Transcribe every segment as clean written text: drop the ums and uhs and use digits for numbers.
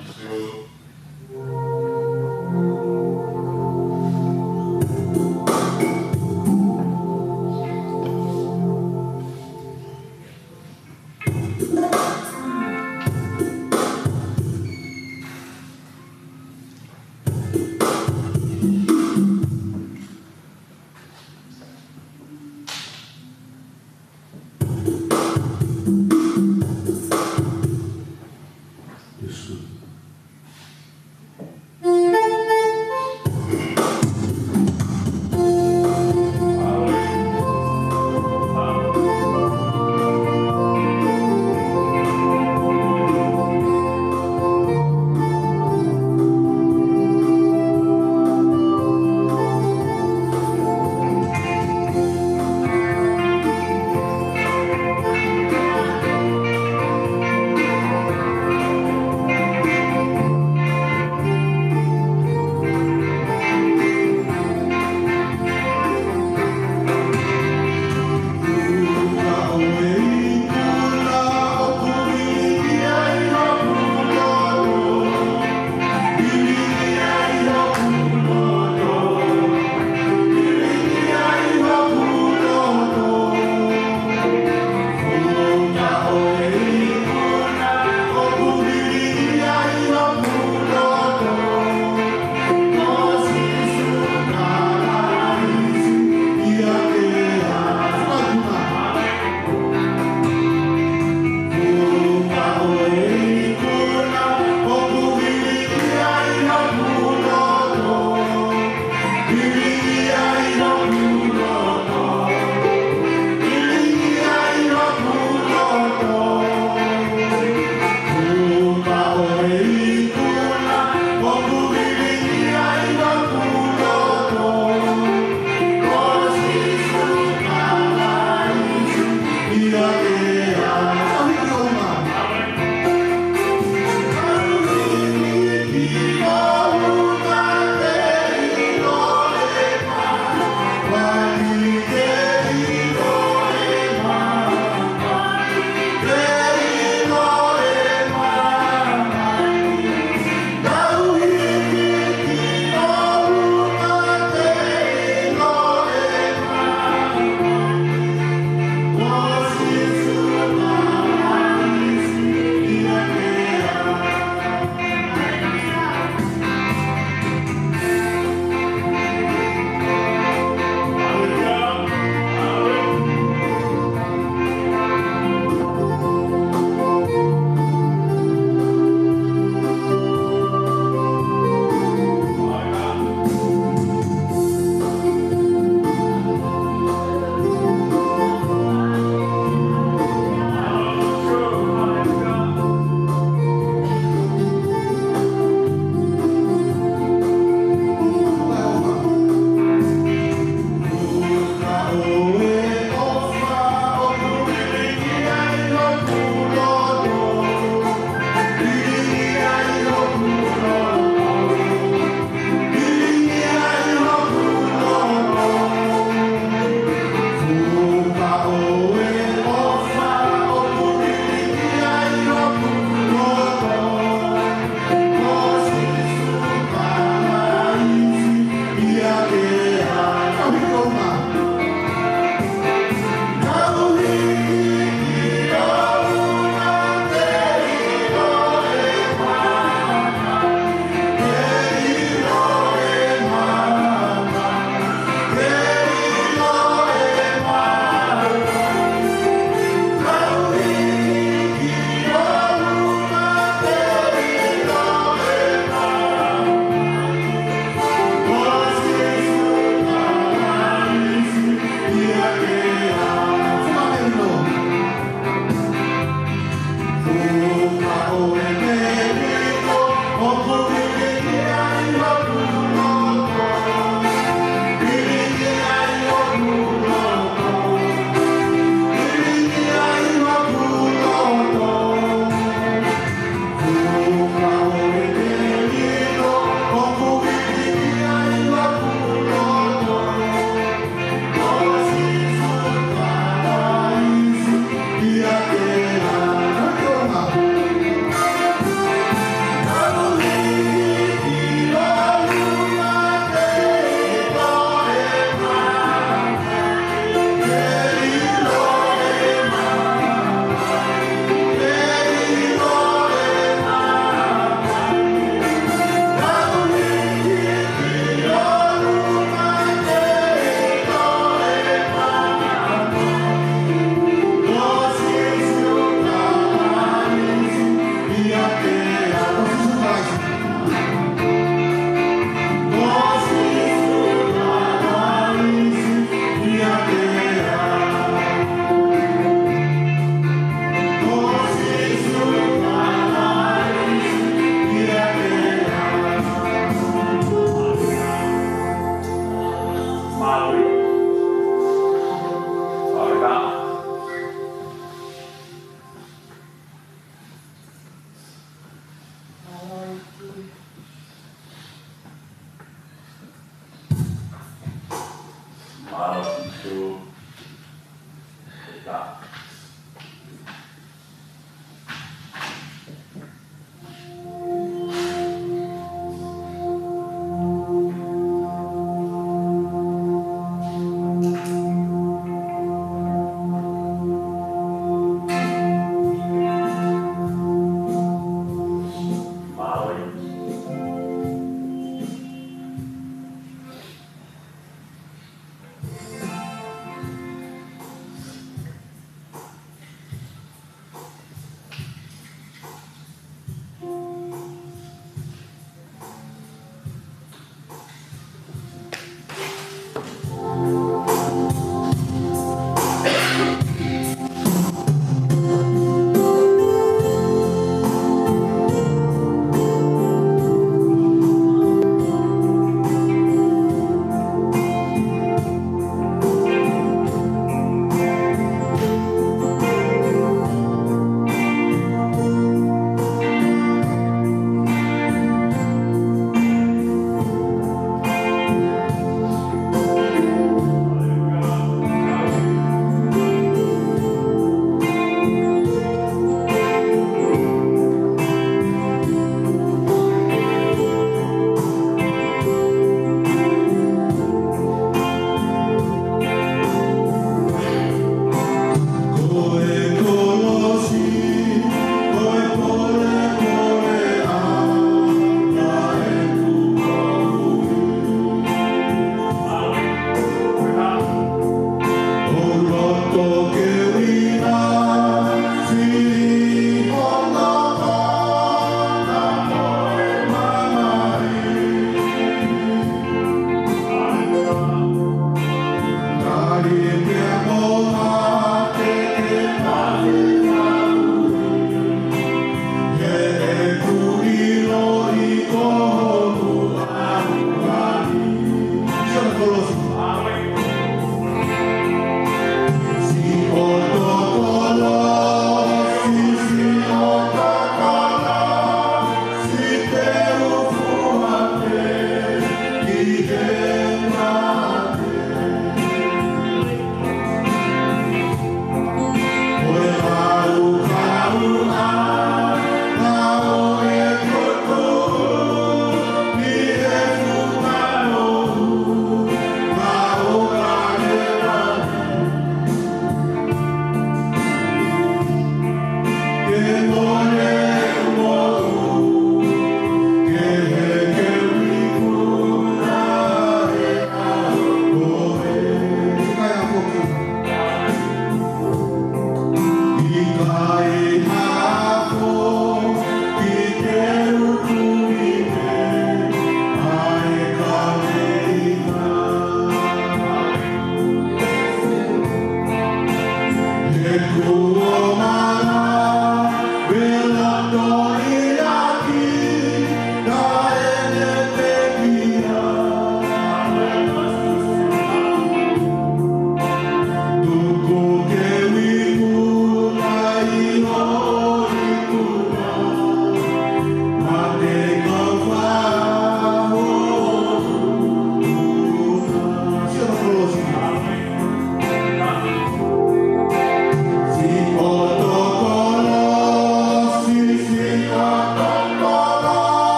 Isso.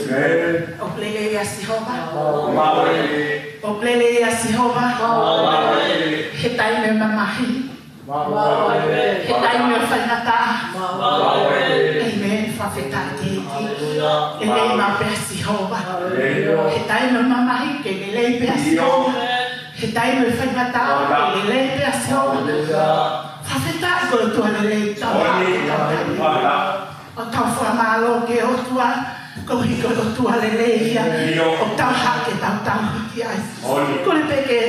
Oplele ya Jehova. Oplele ya Jehova. Hetai me mamahi. Hetai me whanata. Amen. Whawheta ki. Elei ma pea Jehova. Hetai me mamahi ke elei pea Jehova. Hetai me whanata ke elei pea Jehova. Whawheta ko tua lelei tau hake. O tau whamalo ke o tua. Ko hiko o tua lelei o tau hake tau hiki ai. Ko le peke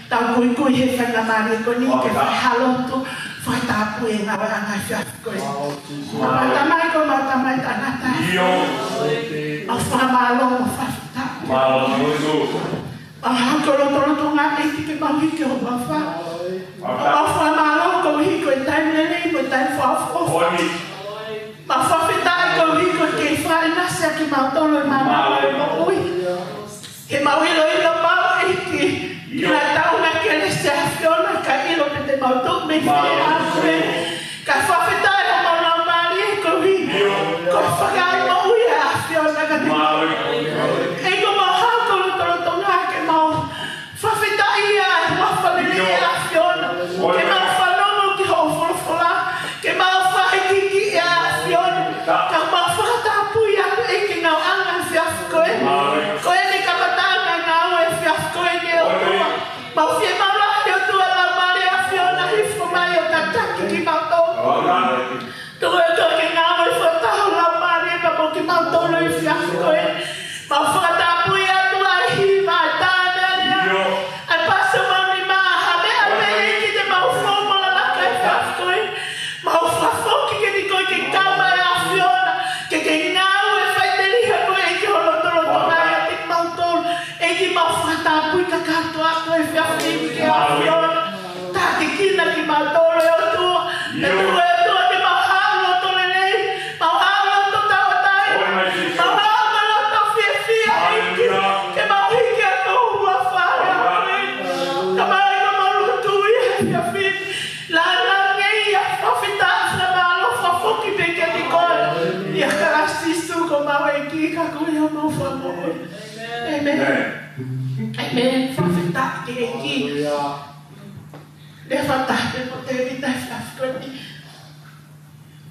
tau kui he whanamari ko ni ke whahalotu whaitapu e ngā wanga whiafikoe. Matamai ko matamai tanata. O whamalo o whawhita. O hankoroto ngā eiti ke mauhike o mawha. O whamalo ko hiko e taim lelei ko taim whawhofa. Ma whawhitai ko hiko ke whaenasa ki mautolo e mamalo e maui. He mauhilo ilo mau eiki. Ki la taunga ke le se awhiona ka ilo pe te mautu me whie akoe. Ka whawhitai o maunau maari e ko hiko. Ko whakai maui e awhiona ka te maui. E ko mau haukolo toro ngā ke mau whawhitai ia e whawhalele e awhiona. Ke mau whanono ki ho wholofola. Ke mau whahikiki e awhiona. Ka mau whakatapu ia e ki ngau anga whiafikoe. Ko e ne ka matanga ngau e whiafikoe ne o tua. Mau whie maurahi o tua la mare awhiona hifo mai o tataki ki mau tō. Tuko e toa ke ngau e whatahu la mare pa mo ki mau tōno i whiafikoe. Mau whakatapu ia tua e hi mai tāne ania. Ai pasu mami maha mea me e ki te mau whomola laka e whiafikoe. Mau whafoki ke ni koe ke kauma e awhiona. Ke ngau e whaiteri koe e ki holotoro tongai a te mau tōno. E ki mau whakatapu i ka kato ako e whiafiki ke awhiona. Tā te kina ki mau tōno e o tua. E tua e tua te mau haulo tole nei. Mau haulo to tawatai. Mau haulo to whiawhia eki. Ke mau hiki a tō hua whare a koe. Ka mai ka mau lutu i he whiawhia. La ngei a whawhita a malo whafoki pe ke ni koe. Ia ka asisu ko mau eki ka koe a mau whamoe. Amen. Amen. Whawhita ke eki. Le whatate po te rita e whiafikoe.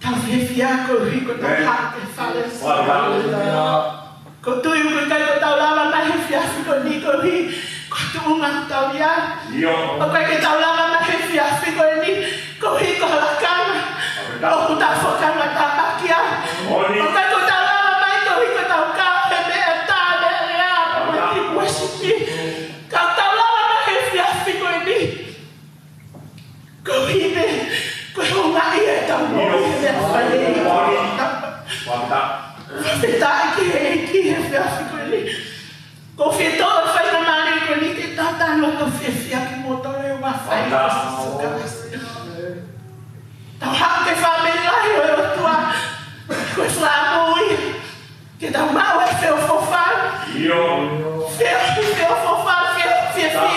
Tau whiawhia ko hiko tau hake whale sa. Ko tui uko kai ko tau lava mai he whiafikoe ni ko hi. Ko tuunga tau ia. O kai ke tau lava mai he whiafikoe ni. Ko hi ko halakana. O ku tau whakanga tā makia. O kai ko tau lava mai ko hi ko tau kahe mea tāne ea. Ko ti puesipi. Ka tau lava mai he whiafikoe ni. Ko hi me. Ko hunga i e tau mōi me whare i Whawhitai ki e ki he whiawhikoe ni. Ko whietoa whaina mare ko ni te tātano to whiawhia ki motore o whawhai ko sisukawasi. Tau hake whamelahi o e o tua. Ko e whamui. Ke tau mau e whio fofan. Whio fofan, whiawhia.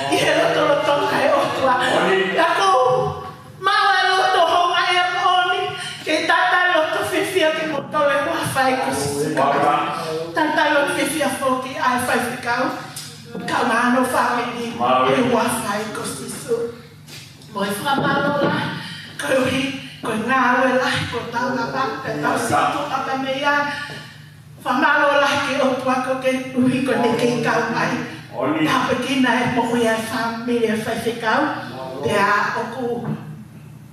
I he roto kai o tua. Ia ko mau e roto honga e moni. Ke tata roto whiawhia ki motore o whawhai ko sisukawasi. Tata roto whiawhia whoki ai whaiwhikau. Kau mano whamini e whawhai ko sisu. Mo e whamalo la. Ko hi, ko ngāwe la, ko tau la baka, tau situ apa mea. Whamalo la ke o tuako ke uhi ko ne kei kau mai. Tāpe kina e mohi ai whamiri e whaiwhikau. Te a oku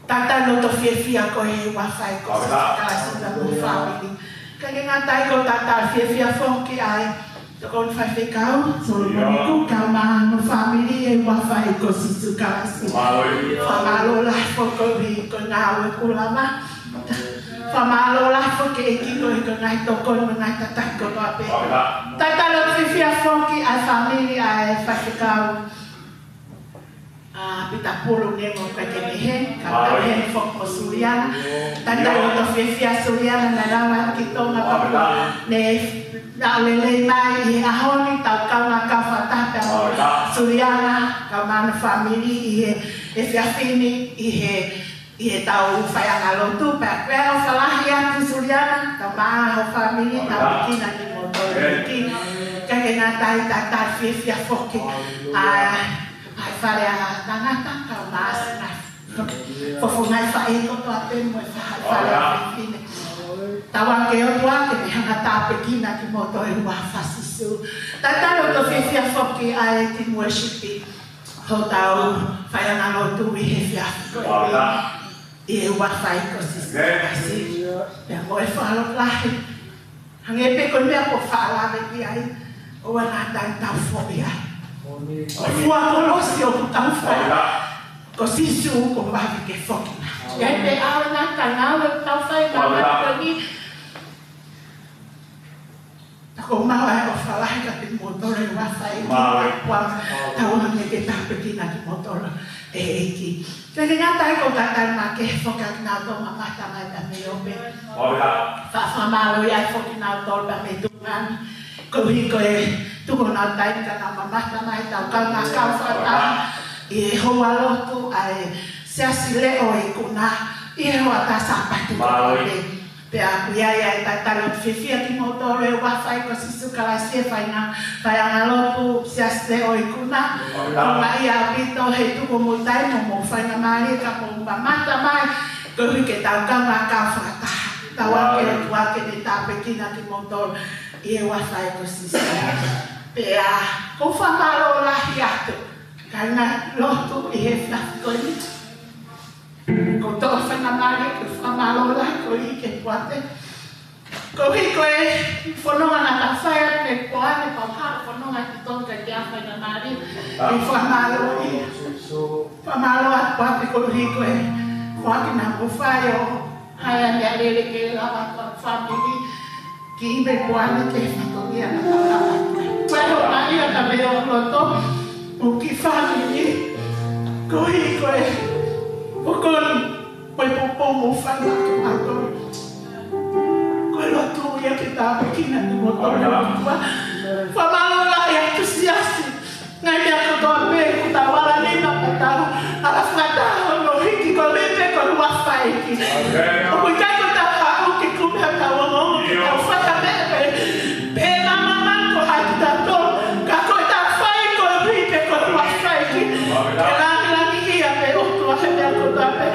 tata no to whiawhia ko e whawhai ko sisu na mo whamiri. Ka ngā tai ko tata whiawhia whoki ai. Toko whaiwhikau, solo moniku, kau maha no whamiri e whawhai ko sisu kasi. Whamalo la whoko hi ko ngāwe kulama. Whamalo la whoke e kiko hi ko ngai toko no ngai tatai ko pape. Taitalo whiwhia whoki ai whamiri ai whaiwhikau. Pita pulu nemo kai ke nehe, ka nehe whoko Suriana. Taitalo to whiwhia Suriana na rawa ki tonga papu ne na lelei mai i ahoni tau kaunga ka whatape o Suriana, ka mana whamiri i he whiawhini i he tau whaianga lotu. Pea o whalahi atu Suriana, ka maha o whamiri tau kina ni motoe ki ka na tai fia foki ai fare a tangata ka mas na fofungai fa e ko to ape mo fa fare fine tawa ke o tua ke me hanga tape kina ki moto e wa fasisu tatalo to fia foki ai ti worship ho tau fai na no tu we fia ko e wa fai ko si ya mo e fa lo lahi hange pe ko me ko fa la ki ai o na ta fobia fua colosio tau fai così su con vai che fuochi e pe na canale tau fai ma ni ta ko ma o fa la ka te motore wa fai qua tau na ke ta pequena ki motore e ki ke nga tai ko ta ma ke foka na to ma ta ma me o be fa ma lo ya foki na to ba me tu man ko hi ko e tu ko na tai ka na ma ta mai ta ka na ka fa ta e ho alo tu ai se asile o e kuna e ho ta sa pa tu ko pe a kuia ya ta ta lo fifia ki motore wa fai ko si su kala se fai na fai ana lo tu se asile o e kuna ma ia pito he tu ko mo tai mo fai na mari ka ko ba mata mai ko hi ke ta ka ma ka fa ta ta wa ke ni ta pe ki na ki motore e wa fai ko si su pe a ko fa malo la hiato kana lo tu e fa ko ni ko to fa na mari ko fa malo la ko i ke puate ko hi ko e fono na ta fa e ko ane pa ha fono na ki ton ka ya fa na mari e fa malo i fa malo a puate ko hi ko e ko ki na ko fa yo haya ne ale ke la pa family ki be ko ane ke fa to ya na ta pero aí a cabelo loto o que family ko hi ko e o con poi pomo fa na to quello tu ya che ta pequena di motor fa malo la ya entusiasti ngai ya ko be ku ta wala ni na ta ala fata no hiki ko le pe ko wa fa iki o ku ka ko ta fa o ki ku me ta wa mo ki ta fa ta be pe mama ko ha ta to ka ko ta fa ko bi pe ko wa fa iki la ni ya pe o to ha ta ko ta pe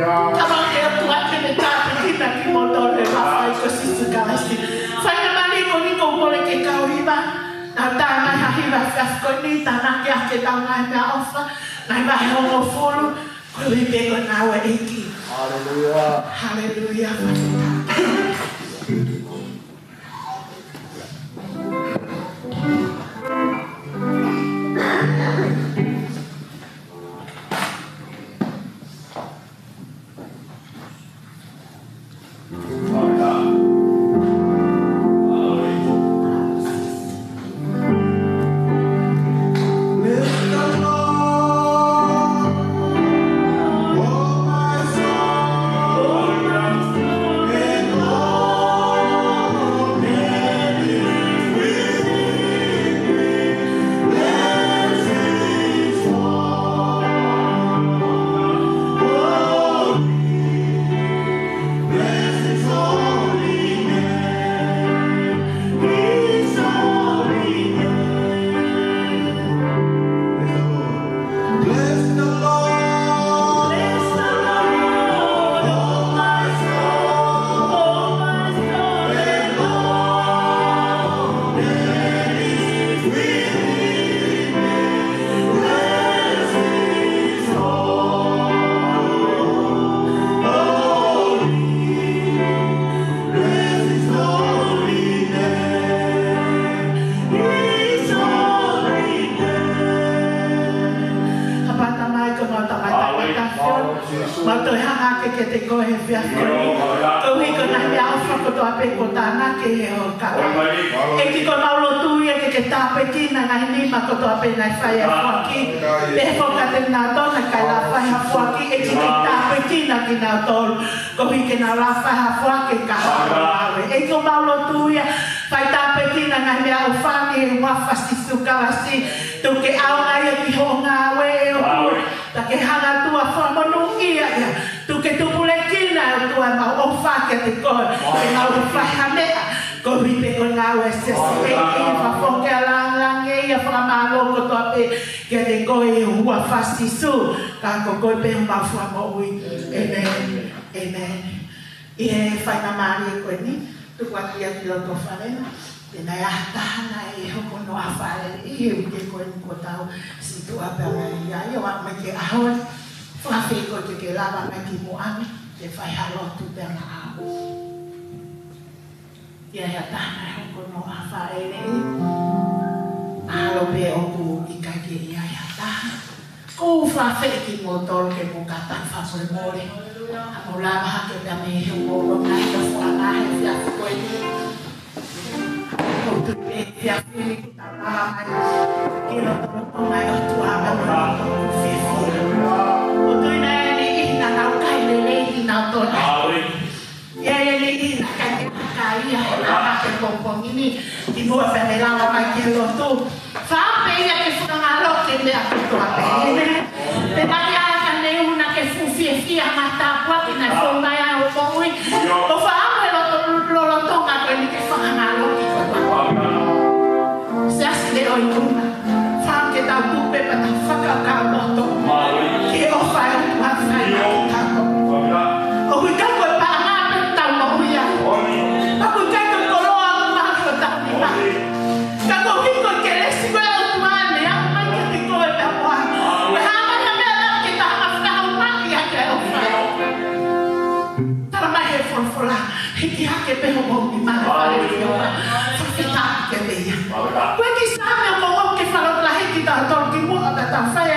Come che tu anche ne tanti che motore ma fai così su calasi fai na mani con i compone che cauiva na tana arriva fiasconita na che da una da offa na va ho folo quello che pego na wa eki alleluia tu que tu au e se se e fa foke ala lange ia fa malo ko to pe ke de ko e hua fasti su ka ko ko pe ma fu mo ui amen amen e fa na mari ko ni tu kwa kia ki lo to fa na e na ya ta na e ho ko no afa e ke ko ko tau si tu apa ia ia wa ma ke ahon fa fe ko ke lava ma ki mo ami ke fa halo tu pe na ia ia tāna e hoko no awha e rei. Alo pe o ku i kai ke ia ia tāna. Kou whawhi ki mō tolu ke mō kata whakoe mōre. A mō lama hake pia me he mō ronga i ka whanga he whia whakoe ni. Kou tu e whia whiri ki ta rama mai. Ki no tono tonga i otu ama no rama ku whiwhira. O tuina e ni ina nau kai le lehi nau tona. Ia e ni ina kai te ia e nā ke kōpong ini i mua whene lawa mai ki roto. Whaape ia ke whangaro ke mea kutoa pe. Te maki a ka neuna ke fuwhiawhia ngata pua ki nai whongai a o pōui. O whaape lolotonga koe ni ke whangaro ki kotoa. Se asi le oi kuna. Whaam ke tau tupe pa ta whakakau moto. Ke o whai o tua whai na ki kako. O hui kako e pāngāpe tau mo hui a. Aku kaito koloa mako tani ma. Kako hiko ke lesi koe o tuane, aku mai ke te koe pe moa. Koe hama na mea nao ke ta hama whakau maki a ke o whai. Tara mai he wholwhola, hiki hake pe ho mongi mana pare ki ora. Whawhitaki ke meia. Koe ki sāme o mongo ke whalotla hiki ta tolu ki mua ta ta whai